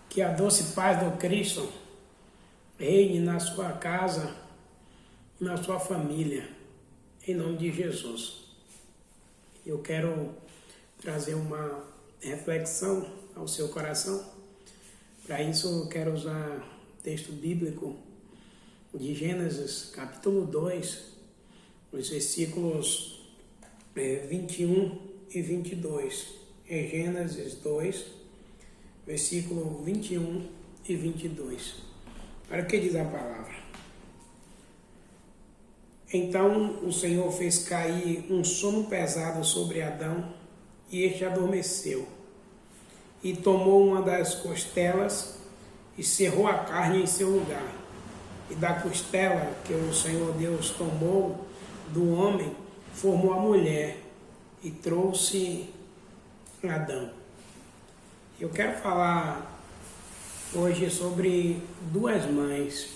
Que a doce paz do Cristo reine na sua casa, na sua família, em nome de Jesus. Eu quero trazer uma reflexão ao seu coração. Para isso eu quero usar o texto bíblico de Gênesis, capítulo 2, os versículos 21 e 22. É Gênesis 2, versículo 21 e 22. Olha o que diz a palavra. Então o Senhor fez cair um sono pesado sobre Adão, e este adormeceu. E tomou uma das costelas e cerrou a carne em seu lugar. E da costela que o Senhor Deus tomou do homem, formou a mulher e trouxe Adão. Eu quero falar hoje sobre duas mães.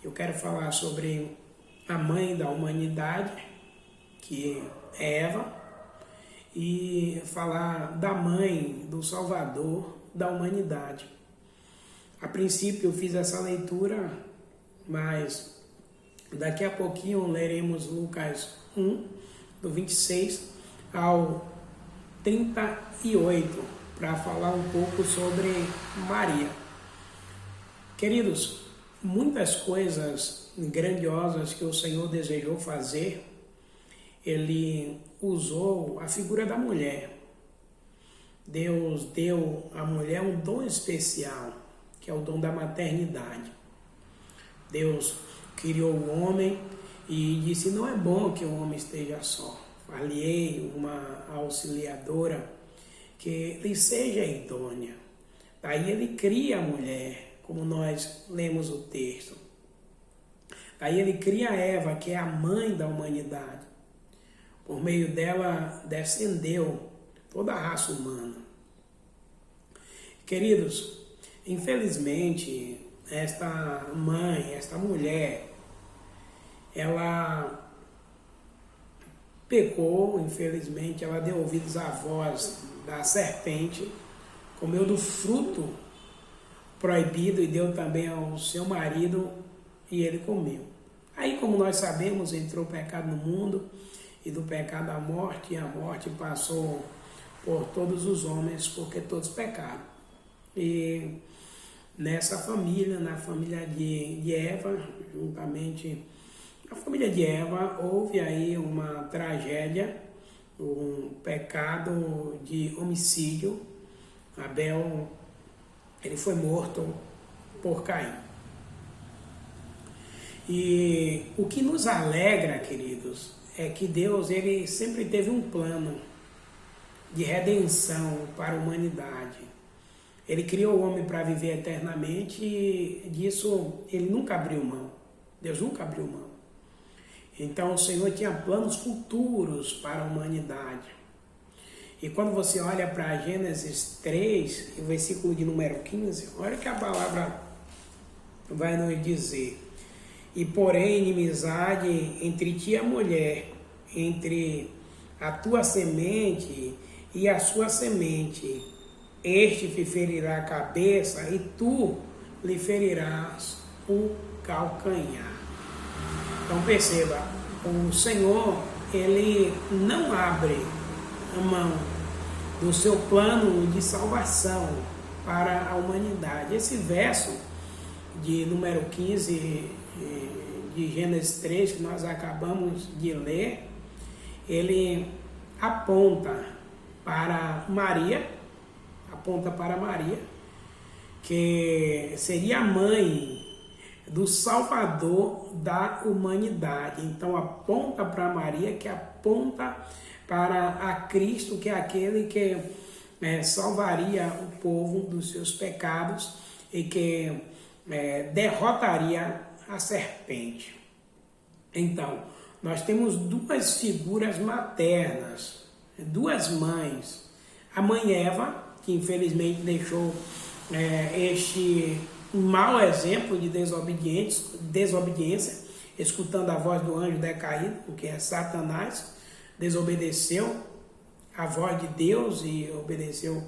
Eu quero falar sobre a mãe da humanidade, que é Eva, e falar da mãe do Salvador da humanidade. A princípio eu fiz essa leitura, mas daqui a pouquinho leremos Lucas 1, do 26 ao 38, para falar um pouco sobre Maria. Queridos, muitas coisas grandiosas que o Senhor desejou fazer, Ele usou a figura da mulher. Deus deu à mulher um dom especial, que é o dom da maternidade. Deus criou o homem e disse: não é bom que o homem esteja só. Far-lhe-ei uma auxiliadora que lhe seja idônea. Daí ele cria a mulher, como nós lemos o texto. Daí ele cria a Eva, que é a mãe da humanidade. Por meio dela descendeu toda a raça humana. Queridos, infelizmente, esta mãe, esta mulher, ela pecou, infelizmente, ela deu ouvidos à voz da serpente, comeu do fruto proibido e deu também ao seu marido e ele comeu. Aí, como nós sabemos, entrou o pecado no mundo e do pecado a morte, e a morte passou por todos os homens porque todos pecaram. E nessa família, na família de Eva, juntamente na família de Eva, houve aí uma tragédia, um pecado de homicídio. Abel, ele foi morto por Caim. E o que nos alegra, queridos, é que Deus, ele sempre teve um plano de redenção para a humanidade. Ele criou o homem para viver eternamente e disso ele nunca abriu mão. Deus nunca abriu mão. Então o Senhor tinha planos futuros para a humanidade. E quando você olha para Gênesis 3, o versículo de número 15, olha que a palavra vai nos dizer: e porém inimizade entre ti e a mulher, entre a tua semente e a sua semente. Este te ferirá a cabeça e tu lhe ferirás o calcanhar. Então perceba, o Senhor, ele não abre a mão do seu plano de salvação para a humanidade. Esse verso de número 15 de Gênesis 3, que nós acabamos de ler, ele aponta para Maria, que seria a mãe do Salvador da humanidade. Então aponta para Maria, que aponta para a Cristo, que é aquele que salvaria o povo dos seus pecados e que derrotaria a serpente. Então, nós temos duas figuras maternas, duas mães. A mãe Eva, que infelizmente deixou este mau exemplo de desobediência, escutando a voz do anjo decaído, que é Satanás, desobedeceu a voz de Deus e obedeceu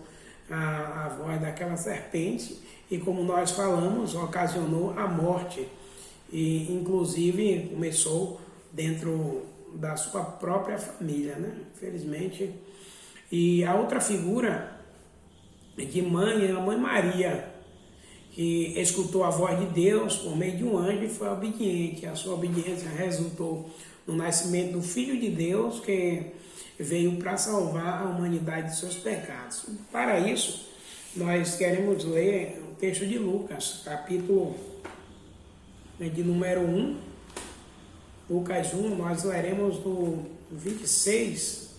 a voz daquela serpente e, como nós falamos, ocasionou a morte. E, inclusive, começou dentro da sua própria família, né? Infelizmente. E a outra figura de mãe é a Mãe Maria, que escutou a voz de Deus por meio de um anjo e foi obediente. A sua obediência resultou no nascimento do Filho de Deus, que veio para salvar a humanidade de seus pecados. Para isso, nós queremos ler o texto de Lucas, capítulo de número 1, Lucas 1, nós leremos do 26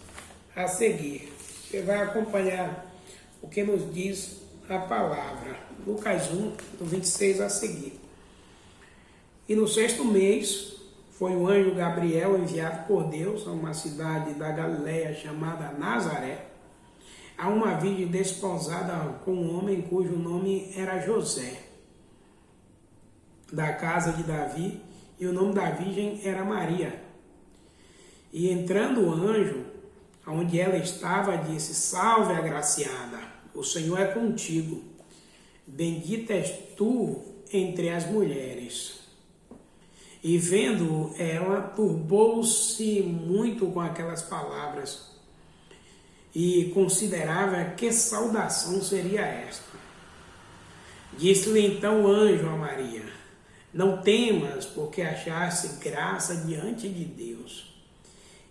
a seguir. Você vai acompanhar o que nos diz a palavra. Lucas 1, do 26 a seguir. E no 6º mês, foi o anjo Gabriel enviado por Deus a uma cidade da Galiléia chamada Nazaré, a uma virgem desposada com um homem cujo nome era José, da casa de Davi, e o nome da virgem era Maria. E entrando o anjo, onde ela estava, disse: Salve, agraciada, o Senhor é contigo, bendita és tu entre as mulheres. E vendo ela, turbou-se muito com aquelas palavras e considerava que saudação seria esta. Disse-lhe então o anjo a Maria: Não temas, porque achaste graça diante de Deus.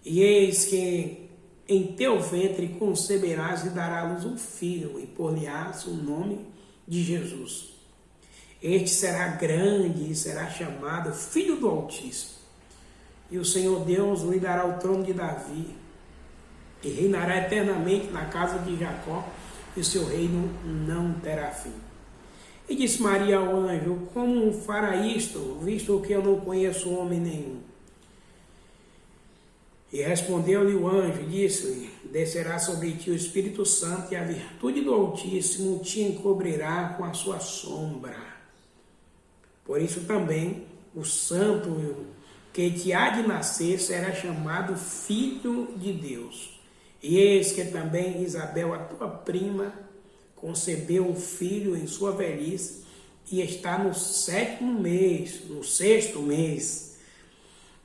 E eis que em teu ventre conceberás e darás à luz um filho, e por-lhe-ás o nome de Jesus. Este será grande e será chamado Filho do Altíssimo. E o Senhor Deus lhe dará o trono de Davi, e reinará eternamente na casa de Jacó, e o seu reino não terá fim. E disse Maria ao anjo: Como fará isto, visto que eu não conheço homem nenhum? E respondeu-lhe o anjo e disse-lhe: Descerá sobre ti o Espírito Santo, e a virtude do Altíssimo te encobrirá com a sua sombra. Por isso também o santo que te há de nascer será chamado Filho de Deus. E eis que também Isabel, a tua prima, concebeu um filho em sua velhice, e está no 7º mês, no 6º mês,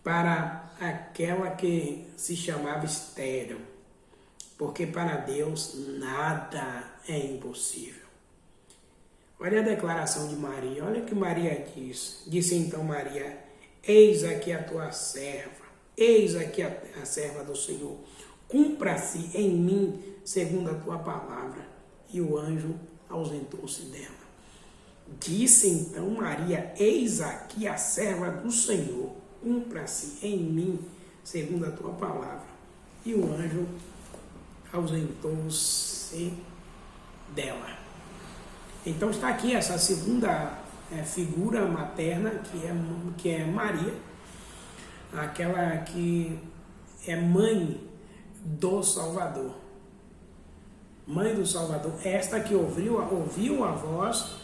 para aquela que se chamava estéril, porque para Deus nada é impossível. Olha a declaração de Maria, olha o que Maria diz. Disse então Maria: Eis aqui a tua serva, eis aqui a serva do Senhor, cumpra-se em mim segundo a tua palavra. E o anjo ausentou-se dela. Disse então Maria: Eis aqui a serva do Senhor, cumpra-se em mim segundo a tua palavra. E o anjo ausentou-se dela. Então está aqui essa segunda figura materna, que é Maria, aquela que é mãe do Salvador. Mãe do Salvador, esta que ouviu a voz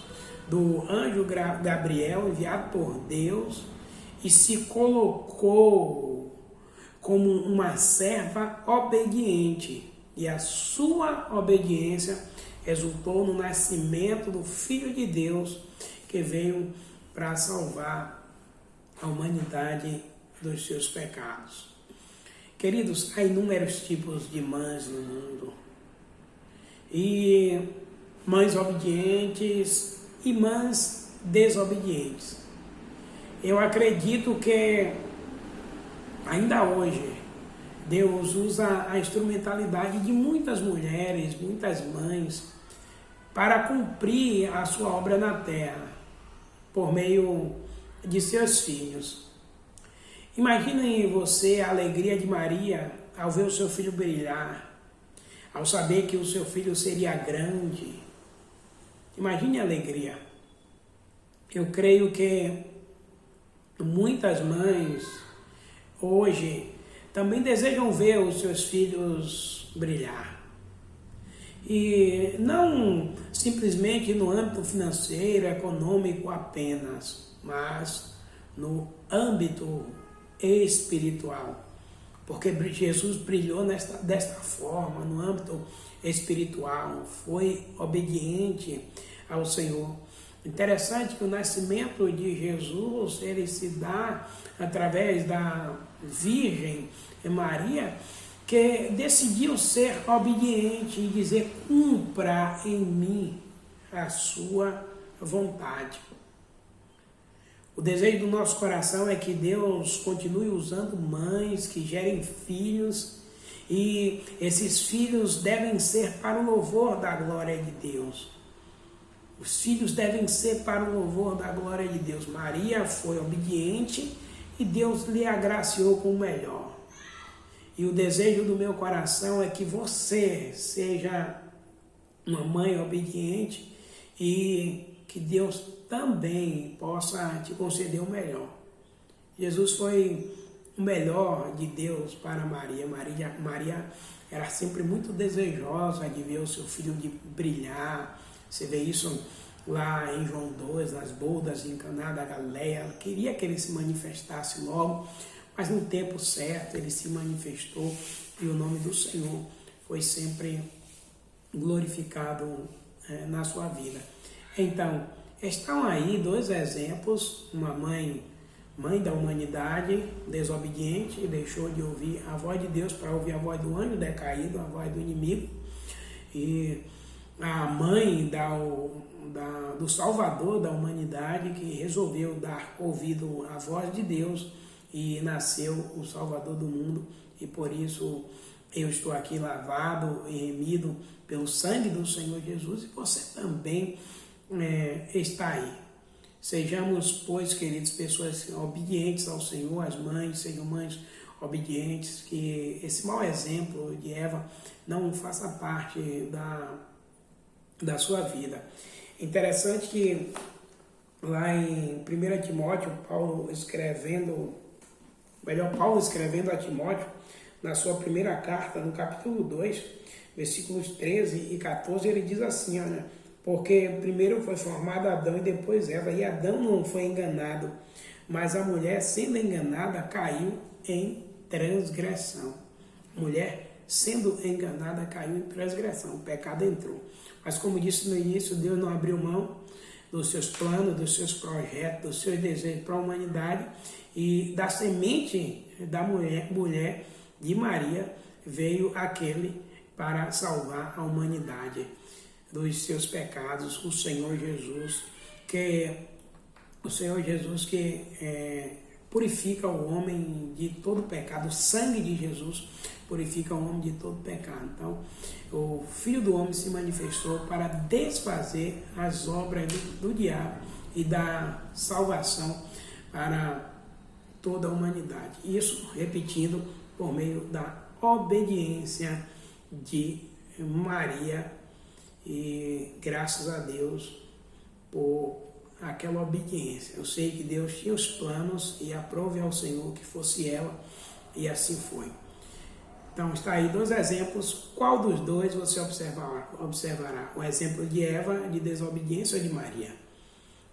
do anjo Gabriel, enviado por Deus, e se colocou como uma serva obediente. E a sua obediência resultou no nascimento do Filho de Deus, que veio para salvar a humanidade dos seus pecados. Queridos, há inúmeros tipos de mães no mundo. E mães obedientes e mães desobedientes. Eu acredito que ainda hoje Deus usa a instrumentalidade de muitas mulheres, muitas mães, para cumprir a sua obra na terra, por meio de seus filhos. Imaginem você a alegria de Maria ao ver o seu filho brilhar, ao saber que o seu filho seria grande. Imagine a alegria. Eu creio que muitas mães hoje também desejam ver os seus filhos brilhar. E não simplesmente no âmbito financeiro, econômico apenas, mas no âmbito espiritual. porque Jesus brilhou desta forma, no âmbito espiritual, foi obediente ao Senhor. Interessante que o nascimento de Jesus, ele se dá através da Virgem Maria, que decidiu ser obediente e dizer: cumpra em mim a sua vontade. O desejo do nosso coração é que Deus continue usando mães que gerem filhos, e esses filhos devem ser para o louvor da glória de Deus. Os filhos devem ser para o louvor da glória de Deus. Maria foi obediente e Deus lhe agraciou com o melhor. E o desejo do meu coração é que você seja uma mãe obediente e que Deus também possa te conceder o melhor. Jesus foi o melhor de Deus para Maria. Maria era sempre muito desejosa de ver o seu filho de brilhar. Você vê isso lá em João 2, nas bodas em Caná da Galileia. Ela queria que ele se manifestasse logo, mas no tempo certo ele se manifestou e o nome do Senhor foi sempre glorificado na sua vida. Então, estão aí dois exemplos: uma mãe da humanidade, desobediente, deixou de ouvir a voz de Deus para ouvir a voz do anjo decaído, a voz do inimigo, e a mãe do Salvador da humanidade, que resolveu dar ouvido à voz de Deus, e nasceu o Salvador do mundo, e por isso eu estou aqui lavado e remido pelo sangue do Senhor Jesus, e você também está aí. Sejamos, pois, queridos, pessoas obedientes ao Senhor. As mães sejam mães obedientes, que esse mau exemplo de Eva não faça parte da sua vida. Interessante que lá em 1 Timóteo, Paulo escrevendo a Timóteo, na sua primeira carta, no capítulo 2, versículos 13 e 14, ele diz assim, olha: porque primeiro foi formado Adão e depois Eva, e Adão não foi enganado, mas a mulher, sendo enganada, caiu em transgressão. Mulher sendo enganada, caiu em transgressão, o pecado entrou. Mas como disse no início, Deus não abriu mão dos seus planos, dos seus projetos, dos seus desejos para a humanidade, e da semente da mulher de Maria veio aquele para salvar a humanidade dos seus pecados, o Senhor Jesus, que purifica o homem de todo pecado. O sangue de Jesus purifica o homem de todo pecado. Então, o Filho do Homem se manifestou para desfazer as obras do diabo e dar salvação para toda a humanidade. Isso, repetindo, por meio da obediência de Maria. E graças a Deus por aquela obediência. Eu sei que Deus tinha os planos e aprove ao Senhor que fosse ela, e assim foi. Então está aí dois exemplos. Qual dos dois você observará? O exemplo de Eva, de desobediência, ou de Maria?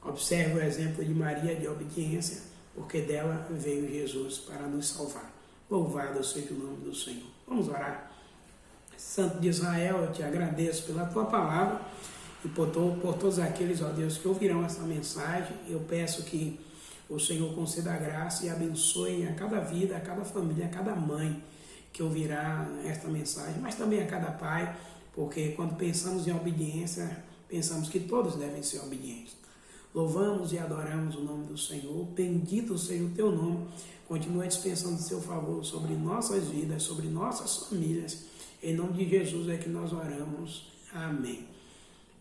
Observe o exemplo de Maria, de obediência, porque dela veio Jesus para nos salvar. Louvado seja o nome do Senhor. Vamos orar. Santo de Israel, eu te agradeço pela tua palavra e por todos aqueles, ó Deus, que ouvirão essa mensagem. Eu peço que o Senhor conceda a graça e abençoe a cada vida, a cada família, a cada mãe que ouvirá esta mensagem, mas também a cada pai, porque quando pensamos em obediência, pensamos que todos devem ser obedientes. Louvamos e adoramos o nome do Senhor. Bendito seja o teu nome. Continua dispensando o seu favor sobre nossas vidas, sobre nossas famílias. Em nome de Jesus é que nós oramos. Amém.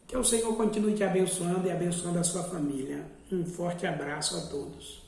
Que o Senhor continue te abençoando e abençoando a sua família. Um forte abraço a todos.